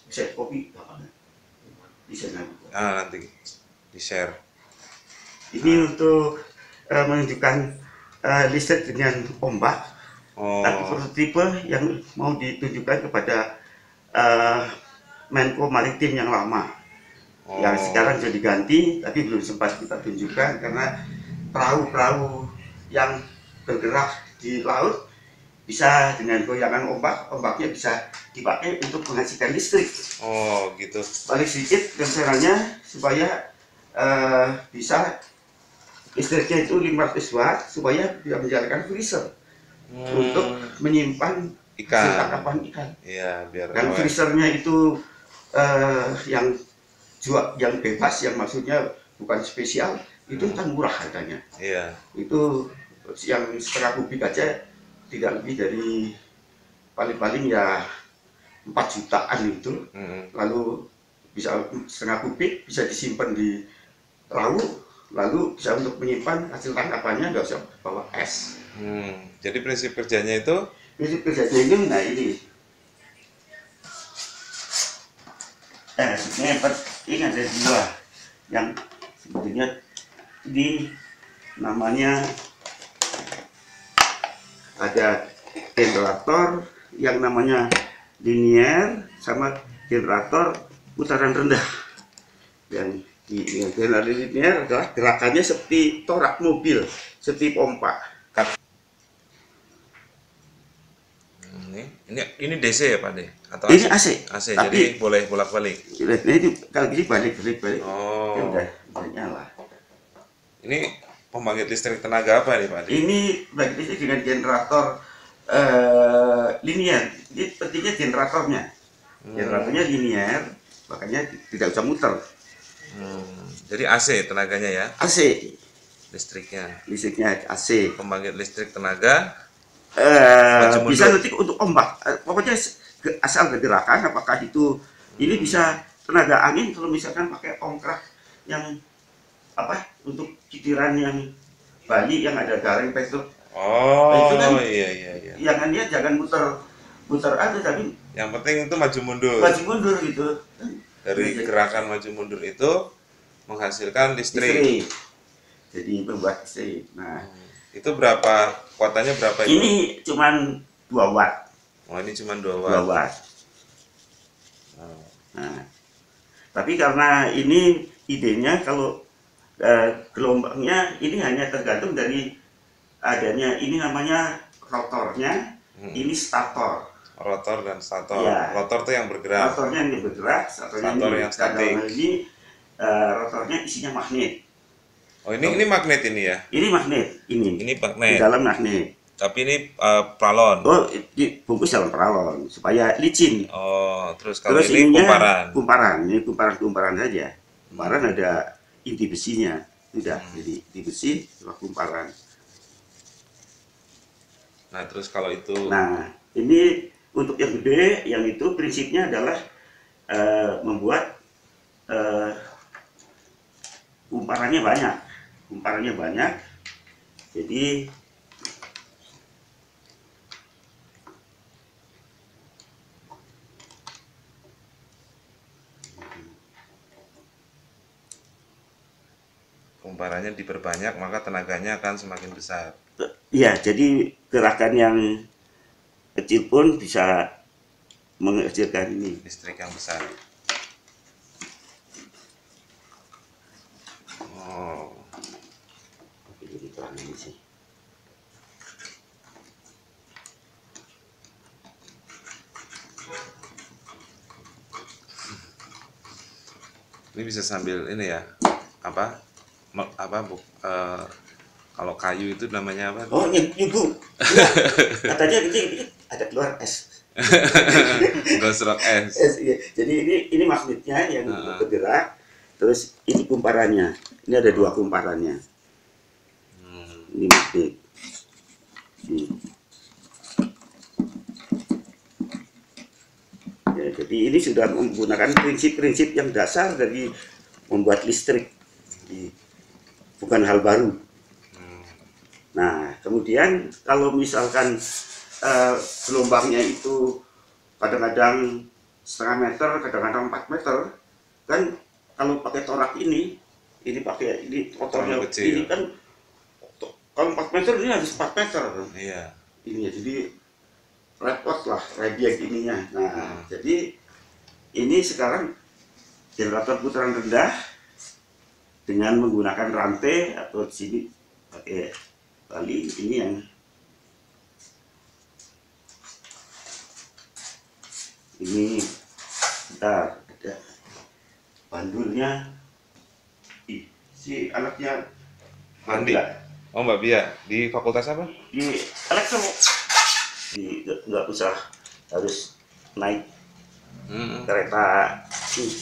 Set kopi apa di sana. Nanti di share. Ini untuk menunjukkan listrik dengan ombak. Tapi prototipe yang mau ditunjukkan kepada Menko Maritim yang lama. Yang sekarang sudah diganti, tapi belum sempat kita tunjukkan karena perahu-perahu yang bergerak di laut bisa dengan goyangan ombaknya bisa dipakai untuk menghasilkan listrik. Oh gitu. Paling sedikit rencananya supaya bisa listriknya itu 500 watt supaya bisa menjalankan freezer untuk menyimpan hasil tangkapan ikan. Iya, biar Dan freezernya itu yang bebas, yang maksudnya bukan spesial, itu kan murah harganya. Iya. Itu yang setengah kubik aja tidak lebih dari paling-paling ya 4 jutaan itu. Lalu bisa setengah kubik bisa disimpan di perahu, lalu bisa untuk menyimpan hasil tangkapannya, nggak usah bawa es. Jadi prinsip kerjanya itu? Prinsip kerjanya ini, nah ini. Ini ada dua yang sebetulnya di namanya ada generator yang namanya linear sama generator putaran rendah. Yang di generator linear adalah gerakannya seperti torak mobil, seperti pompa. Ini DC ya Pak De? Atau ini AC? AC, tapi jadi boleh bolak-balik. Ini kalau gini balik. Oh. Udah nyala. Ini pembangkit listrik tenaga apa nih Pak De? Ini pembangkit listrik dengan generator linear. Jadi pentingnya generatornya. Generatornya linear, makanya tidak usah muter. Jadi AC tenaganya ya? AC. Listriknya AC. Pembangkit listrik tenaga bisa nanti untuk ombak. Pokoknya asal gerakan, apakah itu ini bisa tenaga angin kalau misalkan pakai ongkrak yang untuk kitiran yang Bali yang ada garing petruk. Oh, itu kan, iya. Jangan muter aja, tapi yang penting itu maju mundur gitu. Dari gerakan maju mundur itu menghasilkan listrik. Jadi membuat listrik. Nah, itu berapa kuotanya, berapa itu? Ini cuman 2 watt. Oh, ini cuma 2 watt. Nah, tapi karena ini idenya kalau gelombangnya ini hanya tergantung dari adanya, ini namanya rotornya, ini stator. Rotor dan stator. Ya. Rotor itu yang bergerak. Rotornya yang bergerak, stator yang statik. Ini rotornya isinya magnet. Oh, ini magnet ini ya? Ini magnet, ini magnet. Di dalam magnet. Tapi ini pralon. Oh, dibungkus dalam pralon supaya licin. Oh, terus kalau ini kumparan. Ini kumparan saja. Kumparan ada inti besinya. Sudah, jadi inti besi setelah kumparan. Nah, terus kalau itu. Nah, ini untuk yang gede, yang itu prinsipnya adalah membuat kumparannya banyak. Jadi kumparannya diperbanyak, maka tenaganya akan semakin besar. Ya, jadi gerakan yang kecil pun bisa menghasilkan ini listrik yang besar. Oh. Ini bisa sambil ini ya, kalau kayu itu namanya apa? Oh, nyugu. Katanya ini ada keluar es. Gosrok es. Jadi ini magnetnya yang bergerak, terus ini kumparannya. Ini ada 2 kumparannya. Ini magnet. Ya, jadi ini sudah menggunakan prinsip-prinsip yang dasar dari membuat listrik. Bukan hal baru. Nah, kemudian kalau misalkan gelombangnya itu kadang-kadang setengah meter, kadang-kadang 4 meter. Kan kalau pakai torak ini pakai ini motornya ini kan kalau 4 meter ini harus 4 meter. Iya. Ini ya, jadi repot lah radiak ininya. Nah, jadi ini sekarang generator putaran rendah dengan menggunakan rantai atau di sini pakai tali ini yang ini. Bentar, ada bandulnya. Si anaknya Andi. Oh, Mbak Bia di fakultas apa? Di elektro. Nggak usah harus naik kereta.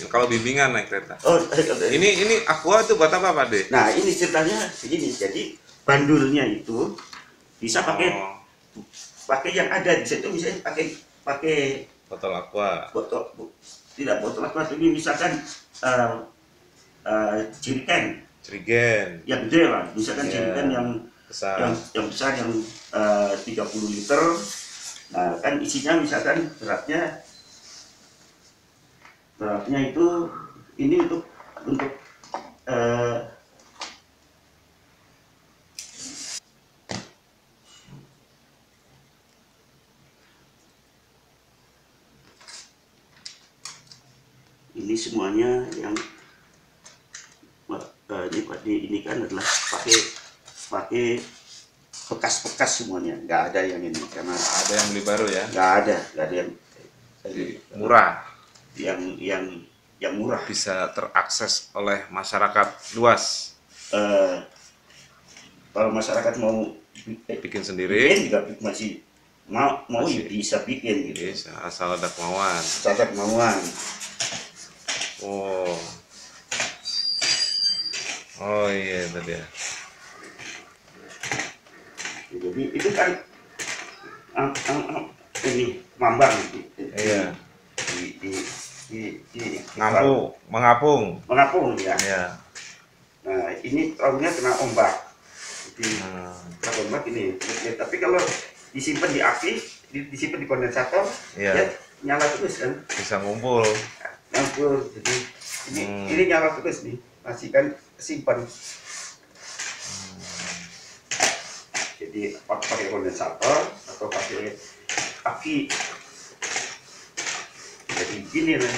Kalau bimbingan naik kereta. Oh, Ini aqua itu buat apa, Pak De? nah ini ceritanya begini. Jadi bandulnya itu bisa pakai yang ada di situ, misalnya pakai Botol aqua. Tidak botol aqua, ini misalkan jerigen yang gede lah, misalkan jerigen yang besar, yang besar yang 30 liter. Nah kan isinya misalkan beratnya itu ini untuk ini semuanya yang ini kan adalah pakai bekas semuanya, nggak ada yang ini karena ada yang beli baru ya? Nggak ada yang murah, yang murah, bisa terakses oleh masyarakat luas. Kalau masyarakat mau bikin sendiri juga masih bisa bikin gitu. Bisa, asal ada kemauan. Oh iya tadi ya. Jadi itu kan ini mambang. Iya. Mengapung ya. Iya. Nah ini traunya kena ombak. Jadi kena ombak ini. Tapi kalau disimpan di aki, disimpan di kondensator, ya nyala terus kan. Bisa ngumpul. Jadi ini nyala terus nih, masih kan simpan. Jadi pakai kondensator atau pakai aki. Jadi gini nih.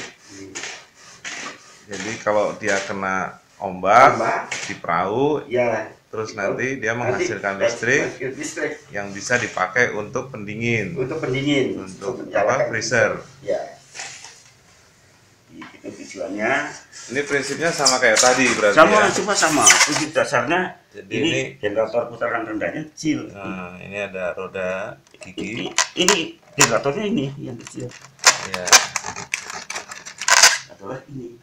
Jadi kalau dia kena ombak di perahu, ya, terus nanti dia menghasilkan listrik yang bisa dipakai untuk pendingin. Untuk freezer. Ya. Itu tujuannya. Ini prinsipnya sama kayak tadi berarti sama. Prinsip dasarnya. Jadi ini generator putaran rendahnya kecil. Nah, ini ada roda gigi. Ini generatornya ini yang kecil. Ya. Adalah ini.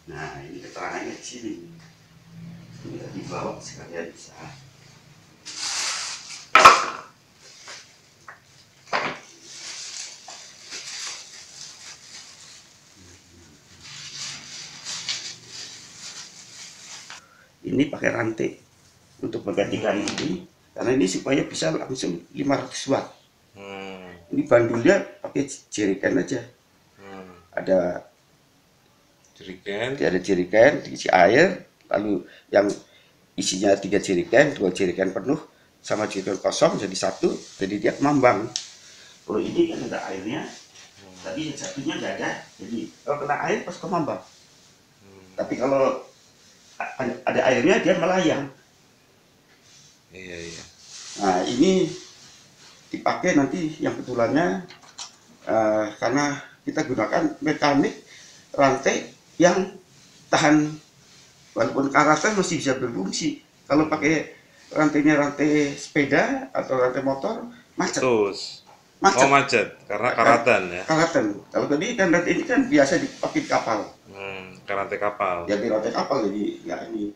Nah, ini keterangannya di sini. Ini dibawa sekalian bisa. Ini pakai rantai untuk menggantikan ini, karena ini supaya bisa langsung 500 watt. Ini bandulnya pakai jerigen aja. Ada jerigen diisi air, lalu yang isinya 3 jerigen, 2 jerigen penuh sama jerigen kosong jadi satu, jadi dia mambang. Kalau ini kan ada airnya, tadi yang satunya nggak ada, jadi kalau kena air pas kemambang. Tapi kalau ada airnya dia melayang. Iya. Nah ini dipakai nanti yang betulannya karena kita gunakan mekanik rantai yang tahan, walaupun karatan masih bisa berfungsi. Kalau pakai rantainya rantai sepeda atau rantai motor macet. Macet karena karatan ya. Karatan. Kalau tadi kan rantai ini kan biasa dipakai di kapal. Rantai kapal. Jadi rantai kapal jadi ya ini.